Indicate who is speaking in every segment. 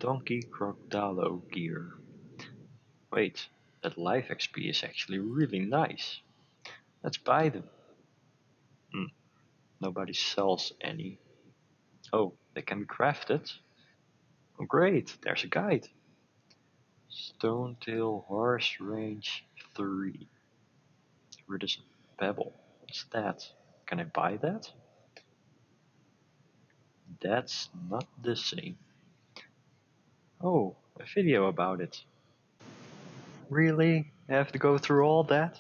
Speaker 1: donkey Krogdalo gear. Wait, that life XP is actually really nice. Let's buy them. Nobody sells any. Oh, they can be crafted? Oh, great, there's a guide. Stonetail Horse Range 3. Iridescent pebble. What's that? Can I buy that? That's not the same. Oh, a video about it. Really? I have to go through all that?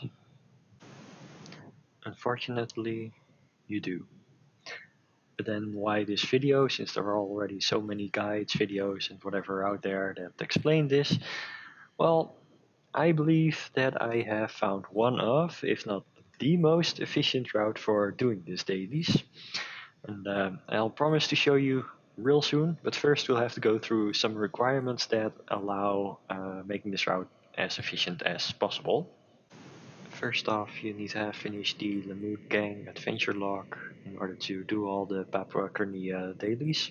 Speaker 1: Unfortunately, you do. But then why this video, since there are already so many guides, videos and whatever out there that explain this? Well, I believe that I have found one of, if not the most efficient route for doing this dailies. And I'll promise to show you real soon, but first we'll have to go through some requirements that allow making this route as efficient as possible. First off, you need to have finished the Lamute gang adventure log in order to do all the Papua Crinea dailies.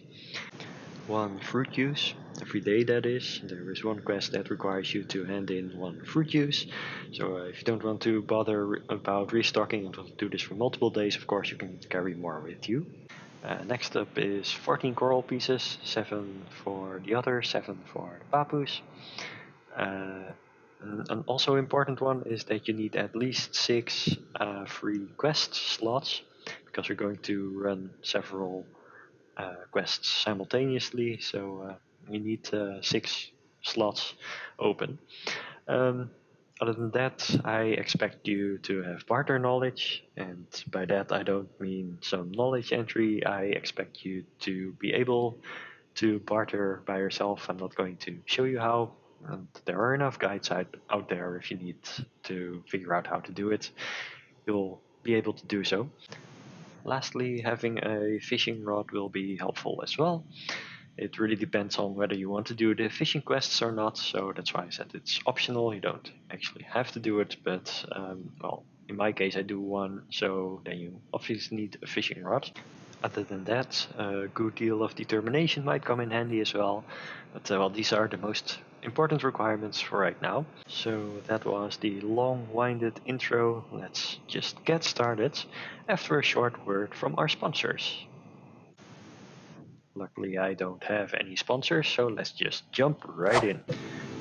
Speaker 1: One fruit juice, every day that is. There is one quest that requires you to hand in one fruit juice. So if you don't want to bother about restocking and want to do this for multiple days, of course you can carry more with you. Next up is 14 coral pieces, 7 for the other, 7 for the Papus. An also important one is that you need at least 6 free quest slots, because we're going to run several quests simultaneously, so you need 6 slots open. Other than that, I expect you to have barter knowledge, and by that I don't mean some knowledge entry. I expect you to be able to barter by yourself. I'm not going to show you how, and there are enough guides out there if you need to figure out how to do it. You'll be able to do so. Lastly, having a fishing rod will be helpful as well. It really depends on whether you want to do the fishing quests or not, so that's why I said it's optional. You don't actually have to do it, but well, in my case I do one, so then you obviously need a fishing rod. Other than that, a good deal of determination might come in handy as well, but well, these are the most important requirements for right now. So that was the long-winded intro. Let's just get started after a short word from our sponsors. Luckily I don't have any sponsors, so let's just jump right in.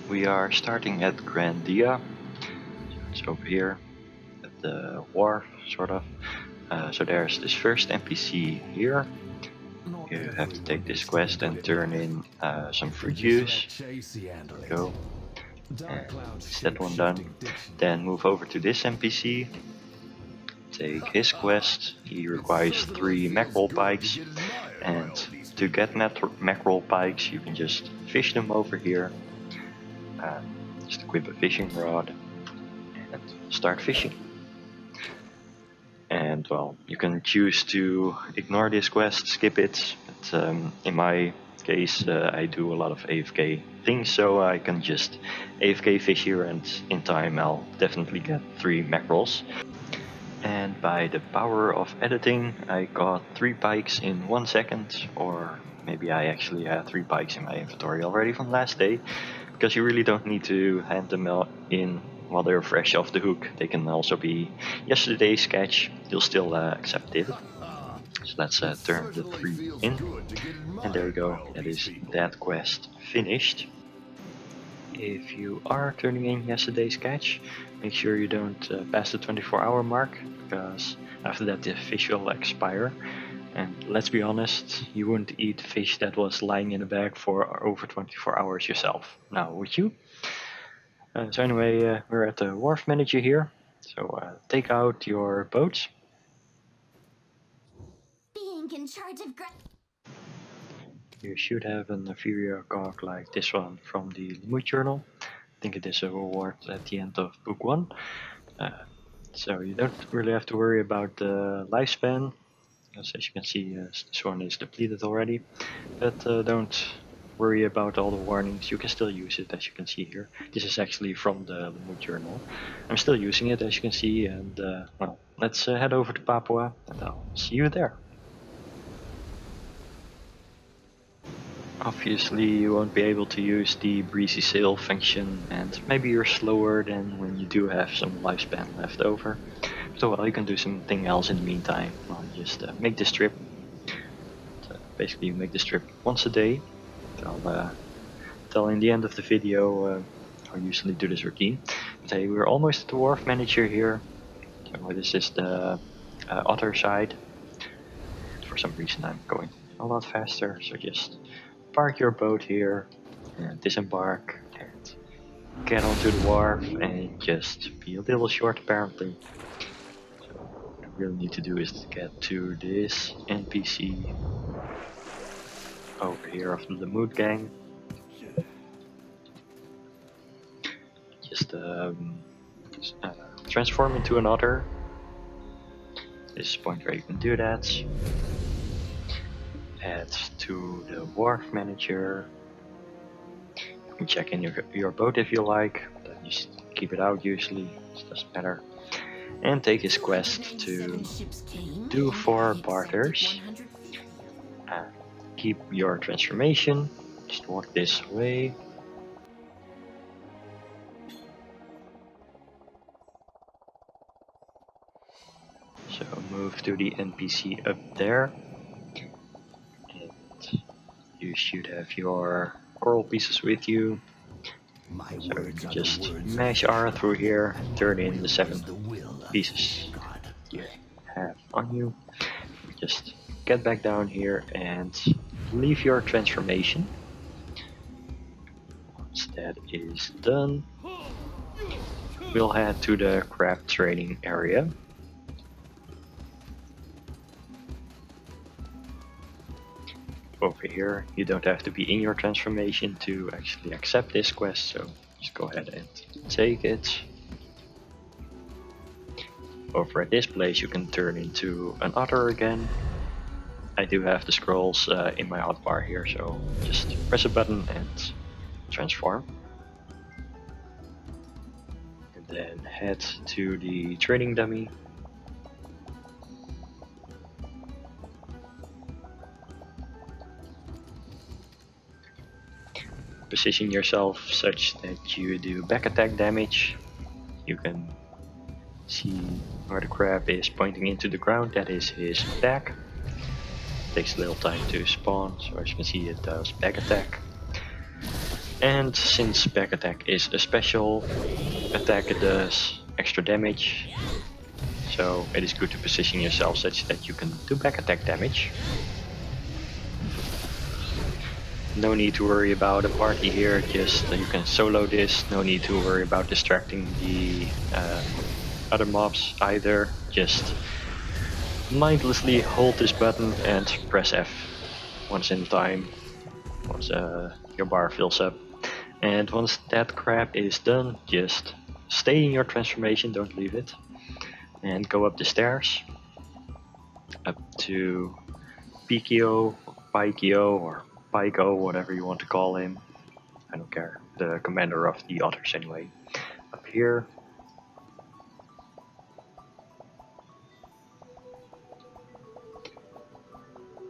Speaker 1: We are starting at Grándiha, so it's over here at the wharf, sort of. So there's this first NPC here. You have to take this quest and turn in some fruit juice. There we go. And it's that one done. Then move over to this NPC. Take his quest. He requires 3 mackerel pikes, and to get mackerel pikes you can just fish them over here. Just equip a fishing rod and start fishing. And well, you can choose to ignore this quest, skip it, but in my case I do a lot of AFK things, so I can just AFK fish here, and in time I'll definitely get 3 mackerels. And by the power of editing I got 3 pikes in 1 second, or maybe I actually had 3 pikes in my inventory already from last day, because you really don't need to hand them in while they're fresh off the hook. They can also be yesterday's catch, you'll still accept it. So let's turn the 3 in, and there you go, that is that quest finished. If you are turning in yesterday's catch, make sure you don't pass the 24-hour mark, because after that the fish will expire. And let's be honest, you wouldn't eat fish that was lying in a bag for over 24 hours yourself, now would you? So anyway, we're at the wharf manager here, so take out your boats.
Speaker 2: Being in charge of
Speaker 1: You should have an inferior cog like this one from the Lamute journal. I think it is a reward at the end of book 1. So you don't really have to worry about the lifespan, because as you can see this one is depleted already. But don't worry about all the warnings, you can still use it, as you can see here. This is actually from the Lamute journal. I'm still using it, as you can see, and well, let's head over to Papua and I'll see you there. Obviously you won't be able to use the breezy sail function, and maybe you're slower than when you do have some lifespan left over. So well, you can do something else in the meantime. Well, just make this trip. Basically you make this trip once a day. I'll tell in the end of the video how I usually do this routine. But hey, we're almost at the wharf manager here. So this is the other side. For some reason I'm going a lot faster, so just park your boat here and disembark and get onto the wharf and just be a little short apparently. So what I really need to do is to get to this NPC over here of the Lamute gang. Just transform into an otter. This is the point where you can do that. Add to the wharf manager. You can check in your boat if you like, but just keep it out usually, it doesn't matter. And take his quest to do 4 barters. Keep your transformation, just walk this way. So move to the NPC up there. And you should have your coral pieces with you. So you can just mash R through here, turn in the 7 pieces you have on you. Just get back down here and leave your transformation. Once that is done, we'll head to the crab trading area. Over here, you don't have to be in your transformation to actually accept this quest, so just go ahead and take it. Over at this place you can turn into an otter again. I do have the scrolls in my hotbar here, so just press a button and transform. And then head to the trading dummy. Position yourself such that you do back attack damage. You can see where the crab is pointing into the ground, that is his attack. Takes a little time to spawn, so as you can see it does back attack. And since back attack is a special attack, it does extra damage. So it is good to position yourself such that you can do back attack damage. No need to worry about a party here, just you can solo this, no need to worry about distracting the other mobs either, just mindlessly hold this button and press F once in time, once your bar fills up. And once that crab is done, just stay in your transformation, don't leave it, and go up the stairs, up to Pikio, Pikio, or Pyko, whatever you want to call him. I don't care. The commander of the otters anyway. Up here.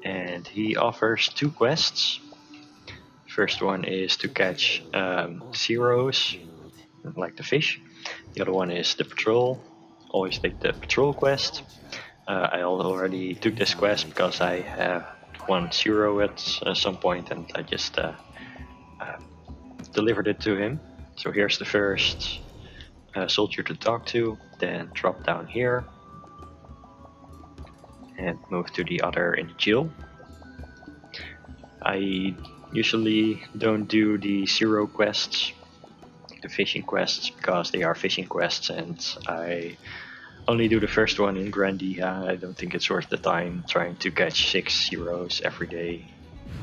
Speaker 1: And he offers 2 quests. First one is to catch zeros, like the fish. The other one is the patrol. Always take the patrol quest. I already took this quest because I have 1 zero at some point, and I just delivered it to him. So here's the first soldier to talk to, then drop down here and move to the other in the jail. I usually don't do the zero quests, the fishing quests, because they are fishing quests, and I only do the first one in Grándiha. I don't think it's worth the time trying to catch 6 zeros every day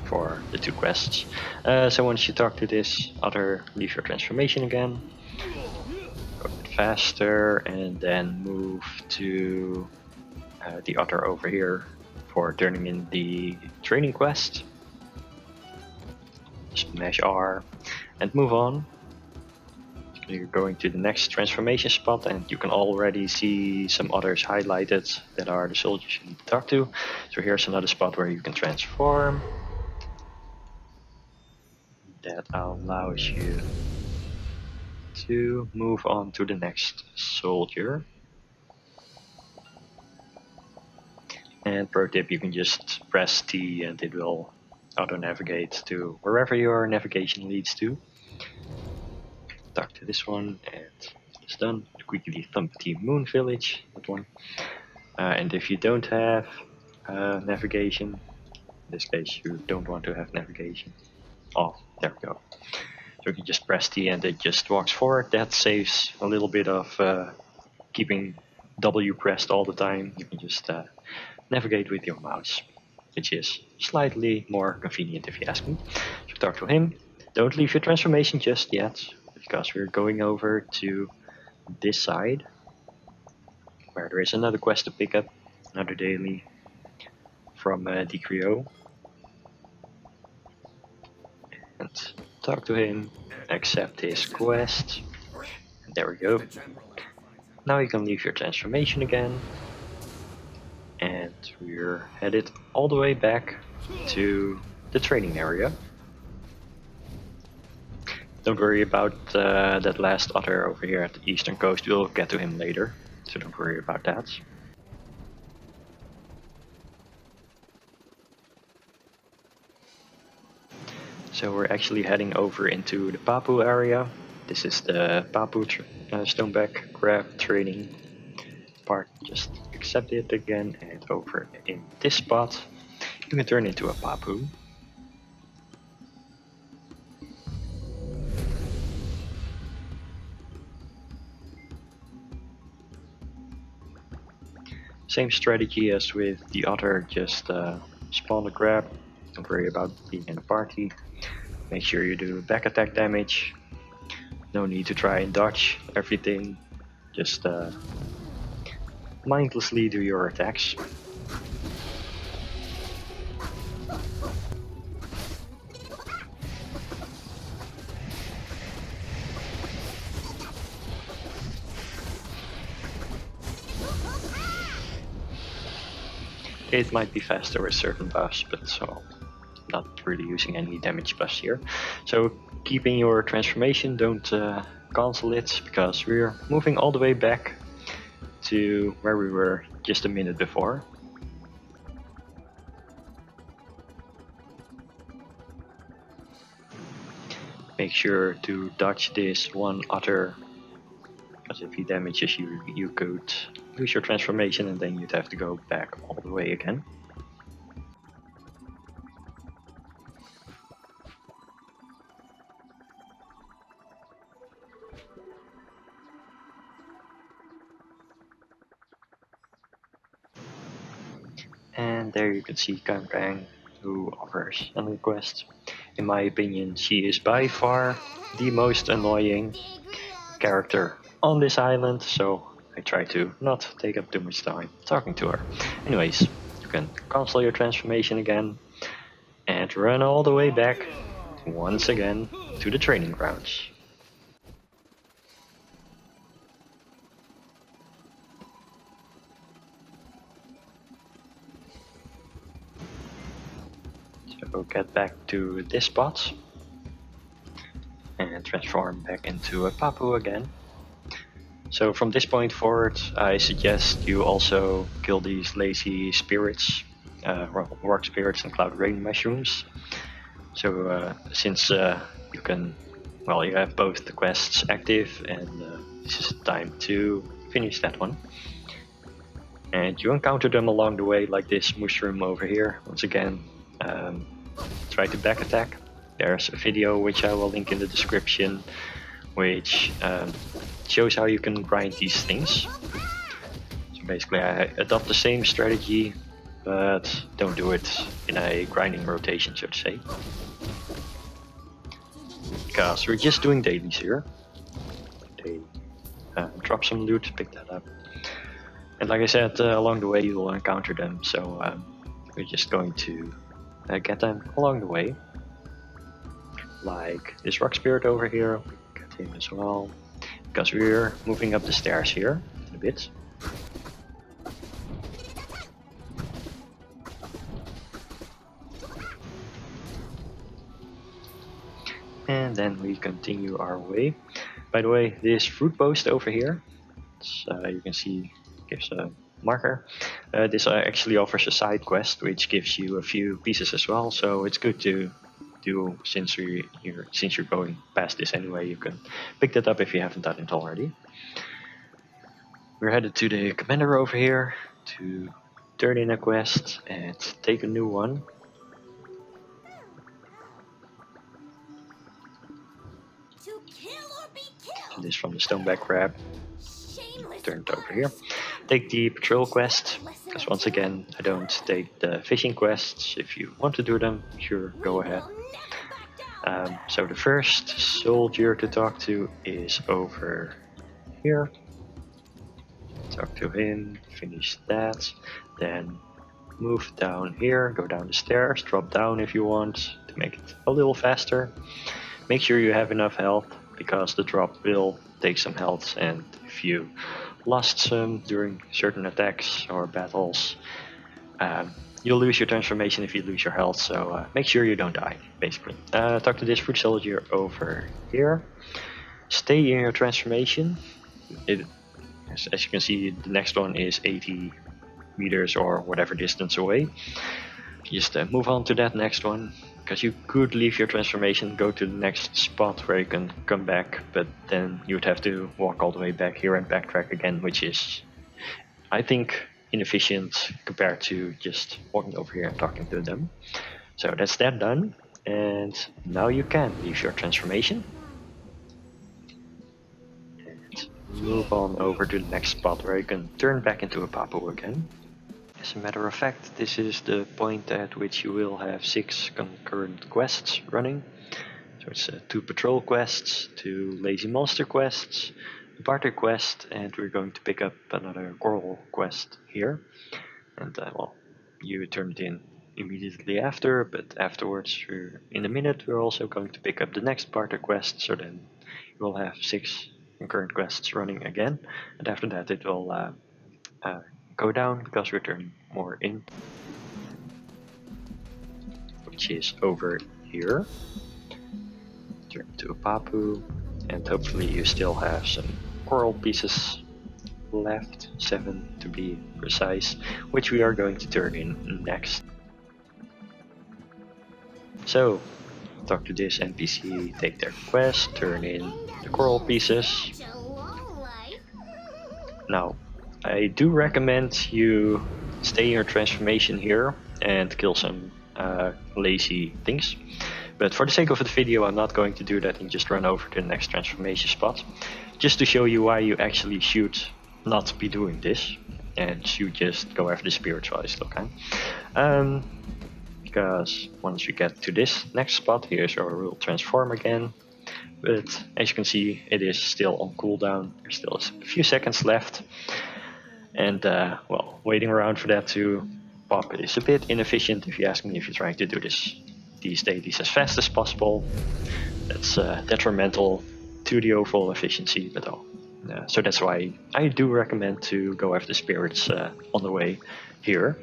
Speaker 1: for the 2 quests. So once you talk to this other, leave your transformation again, go a bit faster, and then move to the other over here for turning in the training quest. Smash R and move on. You're going to the next transformation spot, and you can already see some others highlighted that are the soldiers you need to talk to. So here's another spot where you can transform. that allows you to move on to the next soldier. And pro tip, you can just press T and it will auto-navigate to wherever your navigation leads to. Talk to this one, and it's done. Quickly thump the Moon Village, that one. And if you don't have navigation, in this case you don't want to have navigation. Oh, there we go. So you can just press T and it just walks forward. That saves a little bit of keeping W pressed all the time. You can just navigate with your mouse, which is slightly more convenient if you ask me. So talk to him. Don't leave your transformation just yet, because we're going over to this side, where there is another quest to pick up, another daily from Decreo. And talk to him, accept his quest, and there we go. Now you can leave your transformation again, and we're headed all the way back to the training area. Don't worry about that last otter over here at the eastern coast, we'll get to him later, so don't worry about that. So we're actually heading over into the Papua area. This is the Papua Stoneback Crab training part. Just accept it again, and over in this spot you can turn into a Papu. Same strategy as with the otter, just spawn the crab. Don't worry about being in a party. Make sure you do back attack damage. No need to try and dodge everything. Just mindlessly do your attacks. It might be faster with certain buffs, but so not really using any damage buffs here. So keeping your transformation, don't cancel it, because we're moving all the way back to where we were just a minute before. Make sure to dodge this one otter, because if he damages you, you could lose your transformation and then you'd have to go back all the way again. And there you can see Craving, who offers a request. In my opinion, she is by far the most annoying character on this island, so I try to not take up too much time talking to her. Anyways, you can cancel your transformation again and run all the way back once again to the training grounds. So get back to this spot and transform back into a Papu again. So from this point forward, I suggest you also kill these lazy spirits, rock spirits and cloud rain mushrooms. So since you can, well, you have both the quests active, and this is the time to finish that one. And you encounter them along the way, like this mushroom over here. Once again, try to back attack. There's a video which I will link in the description, which shows how you can grind these things. So basically I adopt the same strategy, but don't do it in a grinding rotation, so to say. Because we're just doing dailies here. They drop some loot, pick that up. And like I said, along the way you will encounter them, so we're just going to get them along the way. Like this rock spirit over here, we get him as well. Because we're moving up the stairs here a bit. And then we continue our way. By the way, this fruit post over here, you can see, gives a marker. This actually offers a side quest, which gives you a few pieces as well. So it's good to do since you're going past this anyway. You can pick that up if you haven't done it already. We're headed to the commander over here to turn in a quest and take a new one.
Speaker 2: To kill or be killed.
Speaker 1: This from the stoneback crab.
Speaker 2: Shameless
Speaker 1: Turn it over
Speaker 2: owners.
Speaker 1: here. Take the patrol quest, because once again I don't take the fishing quests. If you want to do them, sure, go ahead.
Speaker 2: We will never back down.
Speaker 1: So the first soldier to talk to is over here. Talk to him, finish that, then move down here, go down the stairs, drop down if you want to make it a little faster. Make sure you have enough health, because the drop will take some health, and if you lost some during certain attacks or battles, you'll lose your transformation if you lose your health, so make sure you don't die, basically. Talk to this fruit soldier over here. Stay in your transformation. As you can see, the next one is 80 meters or whatever distance away. Just move on to that next one, because you could leave your transformation, go to the next spot where you can come back, but then you would have to walk all the way back here and backtrack again, which is, I think, inefficient compared to just walking over here and talking to them. So that's that done, and now you can leave your transformation and move on over to the next spot where you can turn back into a Papu again. As a matter of fact, this is the point at which you will have 6 concurrent quests running. So it's 2 patrol quests, 2 lazy monster quests, a barter quest, and we're going to pick up another coral quest here. And well, you turn it in immediately after, but afterwards, in a minute, we're also going to pick up the next barter quest, so then you will have 6 concurrent quests running again, and after that it will go down, because we're turning more in, which is over here. Turn to a Papu, and hopefully you still have some coral pieces left, 7 to be precise, which we are going to turn in next. So, talk to this NPC, take their quest, turn in the coral pieces.
Speaker 2: Such a long life.
Speaker 1: Now, I do recommend you stay in your transformation here and kill some lazy things. But for the sake of the video, I'm not going to do that and just run over to the next transformation spot. Just to show you why you actually should not be doing this and should just go after the spirits while you still can. Because once we get to this next spot, here's where we'll transform again. But as you can see, it is still on cooldown. There's still a few seconds left. And well, waiting around for that to pop is a bit inefficient if you ask me, if you're trying to do these dailies as fast as possible. That's detrimental to the overall efficiency, but so that's why I do recommend to go after spirits on the way here.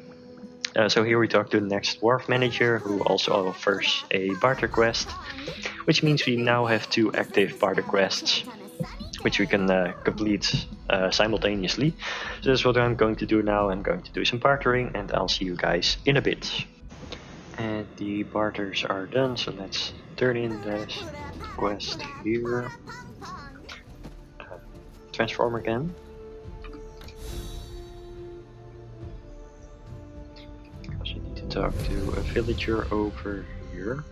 Speaker 1: So here we talk to the next wharf manager, who also offers a barter quest, which means we now have 2 active barter quests, which we can complete simultaneously. So that's what I'm going to do now. I'm going to do some bartering, and I'll see you guys in a bit. And the barters are done, so let's turn in this quest here. Transform again. Because you need to talk to a villager over here.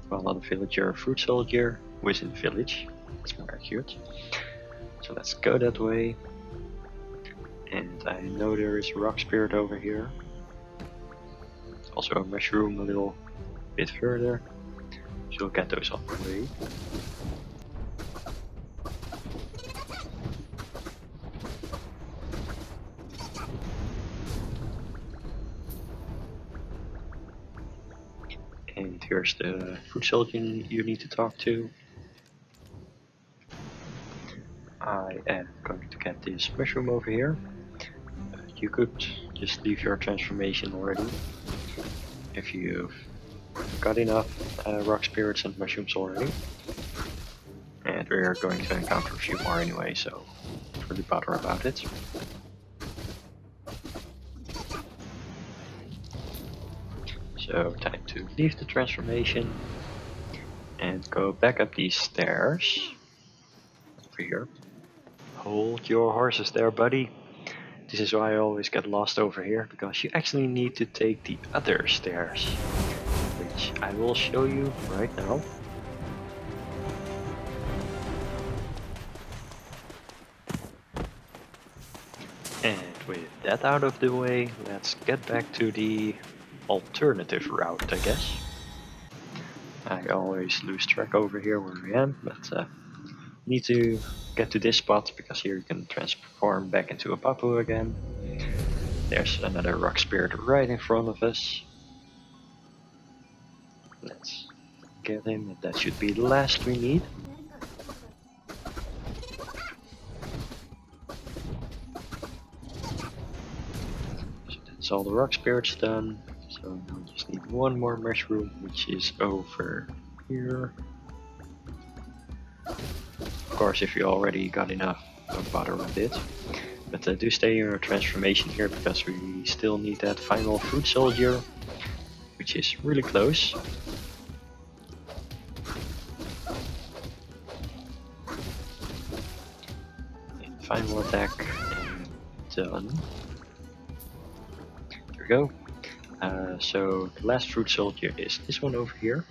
Speaker 1: Well, not a villager, a fruit soldier within the village. That's more accurate. So let's go that way. And I know there is a rock spirit over here. Also a mushroom a little bit further. So we'll get those on the way. And here's the fruit soldier you need to talk to. I am going to get this mushroom over here. You could just leave your transformation already if you got enough rock spirits and mushrooms already. And we're going to encounter a few more anyway, so don't really bother about it. So time to leave the transformation and go back up these stairs. Over here. Hold your horses there, buddy. This is why I always get lost over here, because you actually need to take the other stairs, which I will show you right now. And with that out of the way, let's get back to the alternative route, I guess. I always lose track over here where I am, but need to get to this spot because here you can transform back into a Papua again. There's another rock spirit right in front of us. Let's get him, and that should be the last we need. So that's all the rock spirits done. So now we just need one more mushroom, which is over here. Of course, if you already got enough, don't bother with it. But do stay in your transformation here, because we still need that final food soldier, which is really close. And final attack, and done. There we go. So the last fruit soldier is this one over here.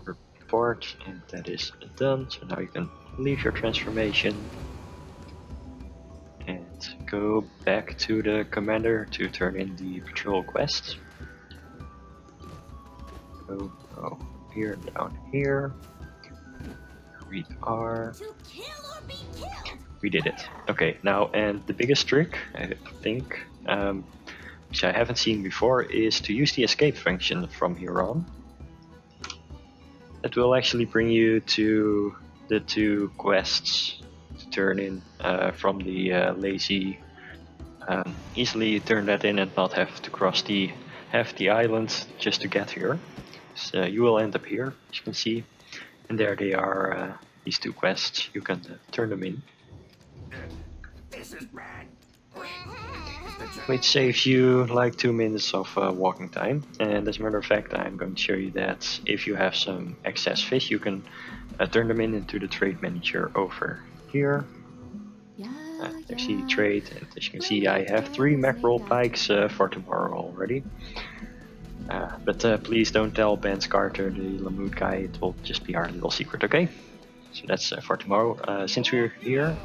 Speaker 1: Report, and that is done. So now you can leave your transformation and go back to the commander to turn in the patrol quest. Go here, down here. We are.
Speaker 2: To kill or be killed.
Speaker 1: We did it. Okay, now, and the biggest trick, I think, which I haven't seen before, is to use the escape function from here on. That will actually bring you to the two quests to turn in from the lazy. Easily turn that in and not have to cross half the island just to get here. So you will end up here, as you can see, and there they are. These two quests. You can turn them in.
Speaker 3: This is bad.
Speaker 1: Which saves you like 2 minutes of walking time. And as a matter of fact, I'm going to show you that if you have some excess fish, you can turn them into the trade manager over here. There's the trade, and as you can see, I have 3 mackerel pikes for tomorrow already. But please don't tell Ben Carter, the Lamute guy. It will just be our little secret, okay? So that's for tomorrow. Since we're here,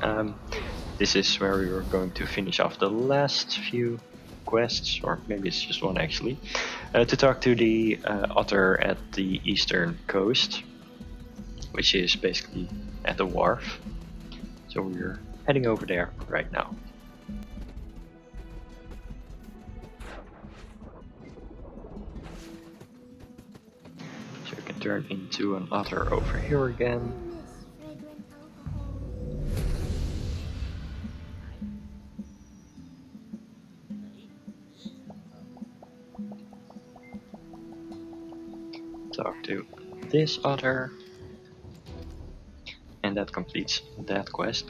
Speaker 1: this is where we were going to finish off the last few quests, or maybe it's just one actually, to talk to the otter at the eastern coast, which is basically at the wharf. So we're heading over there right now. So we can turn into an otter over here again. Talk to this otter, and that completes that quest.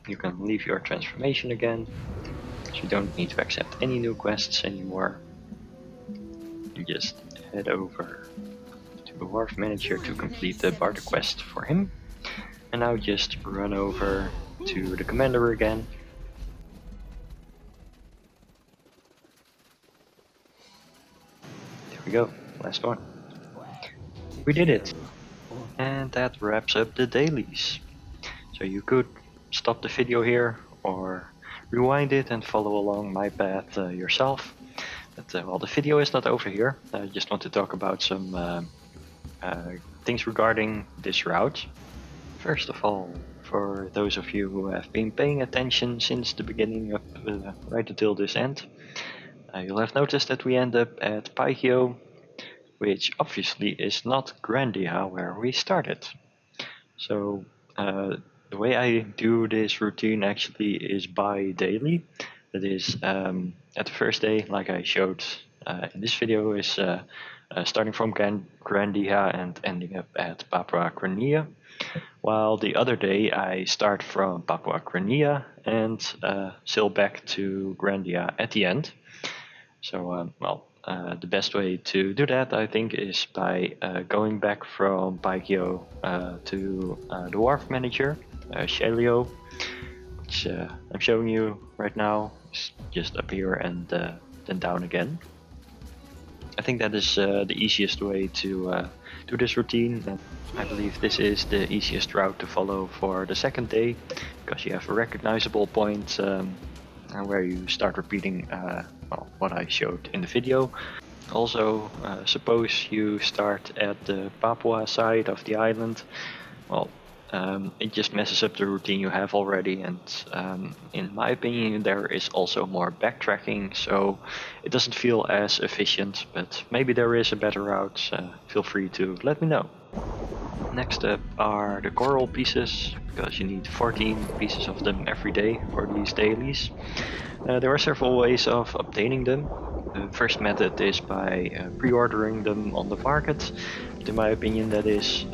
Speaker 1: You can leave your transformation again, so you don't need to accept any new quests anymore. You just head over to the wharf manager to complete the barter quest for him, and now just run over to the commander again. There we go. Last one. We did it! And that wraps up the dailies. So you could stop the video here or rewind it and follow along my path yourself. But well, the video is not over here. I just want to talk about some things regarding this route. First of all, for those of you who have been paying attention since the beginning up right until this end, you'll have noticed that we end up at Paikio, which obviously is not Grándiha where we started. So the way I do this routine actually is by daily. That is, at the first day, like I showed in this video is starting from Grándiha and ending up at Papua Crinea, while the other day I start from Papua Crinea and sail back to Grándiha at the end. So, the best way to do that, I think, is by going back from Baikyo to the wharf manager, Shelio, which I'm showing you right now. It's just up here and then down again. I think that is the easiest way to do this routine, and I believe this is the easiest route to follow for the second day, because you have a recognizable point where you start repeating what I showed in the video. Also, suppose you start at the Papua side of the island. Well, it just messes up the routine you have already, and in my opinion there is also more backtracking, so it doesn't feel as efficient, but maybe there is a better route. Feel free to let me know. Next up are the coral pieces, because you need 14 pieces of them every day for these dailies. There are several ways of obtaining them. The first method is by pre-ordering them on the market. But in my opinion that is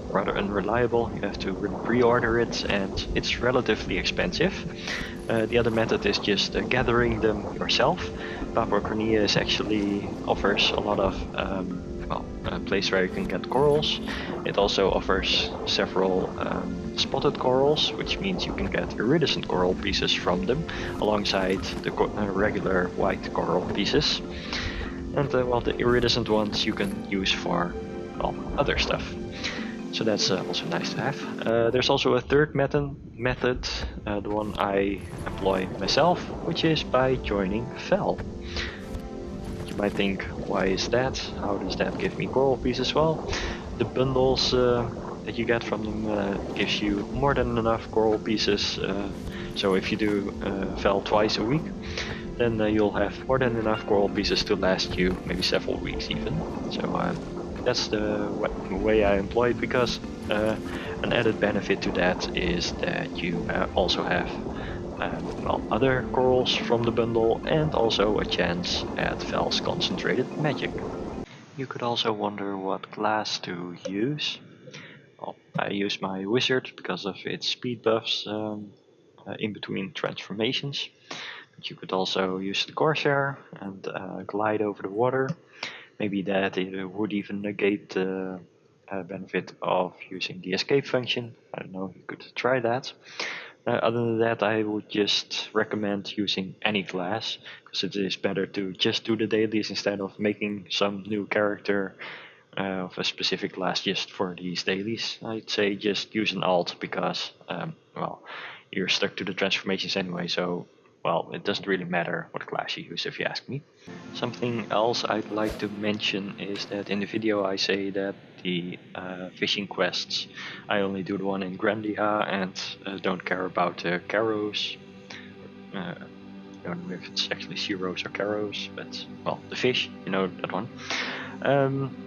Speaker 1: rather unreliable. You have to pre-order it and it's relatively expensive. The other method is just gathering them yourself. Papua Crinea actually offers a lot of a place where you can get corals. It also offers several spotted corals, which means you can get iridescent coral pieces from them alongside the regular white coral pieces. And the iridescent ones you can use for other stuff. So that's also nice to have. There's also a third method, the one I employ myself, which is by joining Fel. You might think, why is that? How does that give me coral pieces? Well, the bundles that you get from them gives you more than enough coral pieces. So if you do Fel twice a week, then you'll have more than enough coral pieces to last you maybe several weeks even. So that's the way I employ it, because an added benefit to that is that you also have other corals from the bundle and also a chance at Fel's concentrated magic. You could also wonder what class to use. Well, I use my wizard because of its speed buffs in between transformations. But you could also use the corsair and glide over the water. Maybe that would even negate the benefit of using the escape function. I don't know, you could try that. Other than that, I would just recommend using any class, because it is better to just do the dailies instead of making some new character of a specific class just for these dailies. I'd say just use an alt, because you're stuck to the transformations anyway, so it doesn't really matter what class you use, if you ask me. Something else I'd like to mention is that in the video I say that the fishing quests, I only do the one in Grándiha and don't care about the Caros. I don't know if it's actually Zeros or Caros, but the fish, you know that one.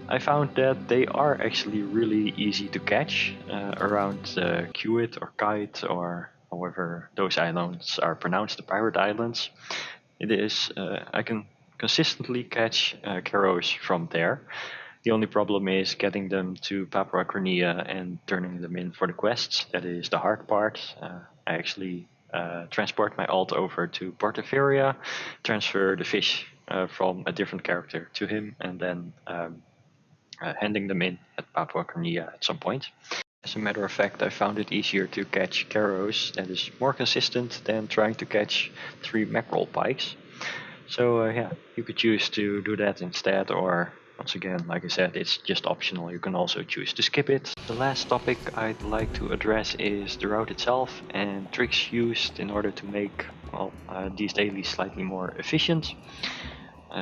Speaker 1: I found that they are actually really easy to catch around Kiwit or Kite, or however those islands are pronounced, the pirate islands. It is, I can consistently catch Caros from there. The only problem is getting them to Papua Crinea and turning them in for the quests. That is the hard part. I actually transport my alt over to Portaferia, transfer the fish from a different character to him, and then handing them in at Papua Crinea at some point. As a matter of fact, I found it easier to catch Caros. That is more consistent than trying to catch 3 mackerel pikes. So you could choose to do that instead, or once again, like I said, it's just optional. You can also choose to skip it. The last topic I'd like to address is the route itself and tricks used in order to make these dailies slightly more efficient.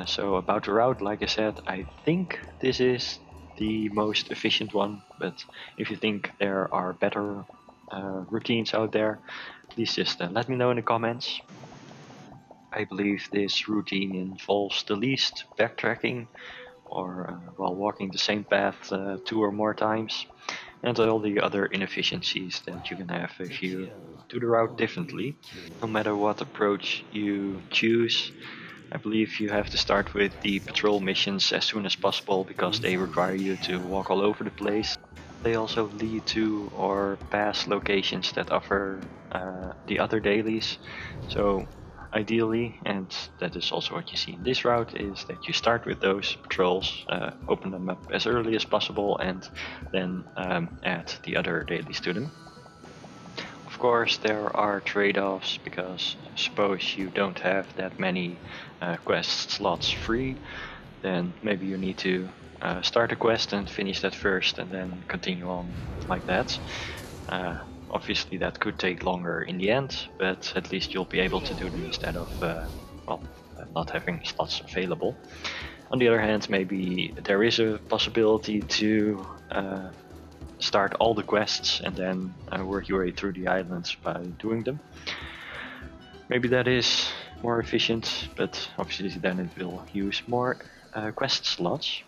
Speaker 1: So about the route, like I said, I think this is the most efficient one, but if you think there are better routines out there, please just let me know in the comments. I believe this routine involves the least backtracking, or while walking the same path 2 or more times, and all the other inefficiencies that you can have if you do the route differently. No matter what approach you choose, I believe you have to start with the patrol missions as soon as possible because they require you to walk all over the place. They also lead to or past locations that offer the other dailies. So ideally, and that is also what you see in this route, is that you start with those patrols, open them up as early as possible, and then add the other dailies to them. Of course, there are trade-offs because suppose you don't have that many quest slots free, then maybe you need to start a quest and finish that first and then continue on like that. Obviously that could take longer in the end, but at least you'll be able to do them instead of not having slots available. On the other hand, maybe there is a possibility to start all the quests and then work your way through the islands by doing them. Maybe that is more efficient, but obviously then it will use more quest slots.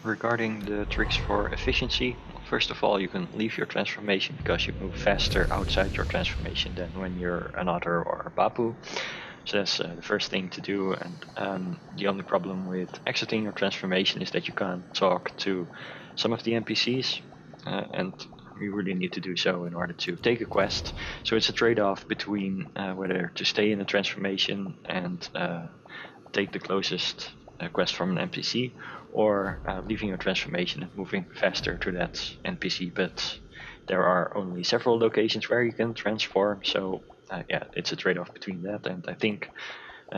Speaker 1: Regarding the tricks for efficiency, first of all you can leave your transformation because you move faster outside your transformation than when you're an otter or a papu. So that's the first thing to do, and the only problem with exiting your transformation is that you can't talk to some of the NPCs, and you really need to do so in order to take a quest. So it's a trade-off between whether to stay in a transformation and take the closest quest from an NPC, or leaving your transformation and moving faster to that NPC, but there are only several locations where you can transform, so yeah, it's a trade-off between that, and I think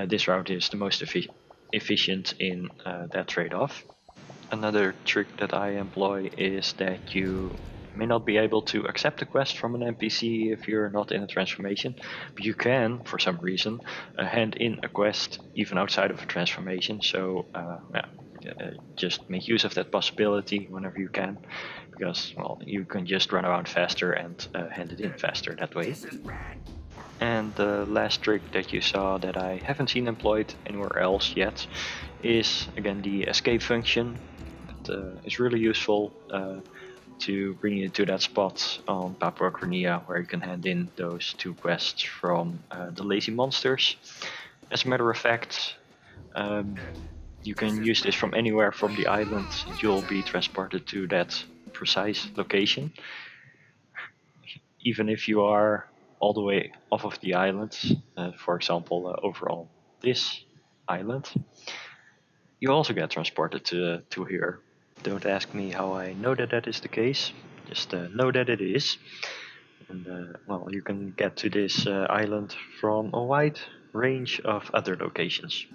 Speaker 1: this route is the most efficient in that trade-off. Another trick that I employ is that you may not be able to accept a quest from an NPC if you're not in a transformation, but you can, for some reason, hand in a quest even outside of a transformation, so just make use of that possibility whenever you can, because well, you can just run around faster and hand it in faster that way. And the last trick that you saw that I haven't seen employed anywhere else yet is again the escape function. It is really useful to bring you to that spot on Papua Crinea where you can hand in those 2 quests from the lazy monsters. As a matter of fact, you can use this from anywhere from the island. You'll be transported to that precise location. Even if you are all the way off of the island, for example, over on this island, you also get transported to here. Don't ask me how I know that that is the case, just know that it is. And well, you can get to this island from a wide range of other locations.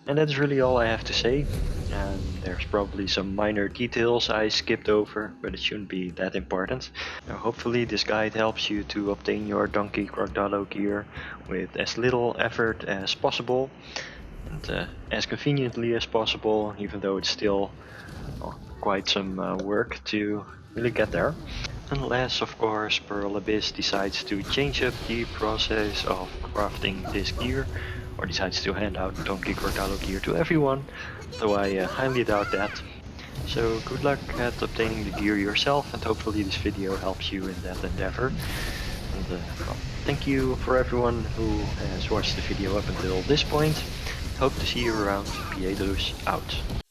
Speaker 1: And that's really all I have to say. And there's probably some minor details I skipped over, but it shouldn't be that important. Now, hopefully this guide helps you to obtain your donkey Krogdalo gear with as little effort as possible and as conveniently as possible, even though it's still quite some work to really get there. Unless, of course, Pearl Abyss decides to change up the process of crafting this gear, or decides to hand out Donkey Krogdalo gear to everyone, though I highly doubt that. So good luck at obtaining the gear yourself, and hopefully this video helps you in that endeavor. And well, thank you for everyone who has watched the video up until this point. Hope to see you around. Piedrus out.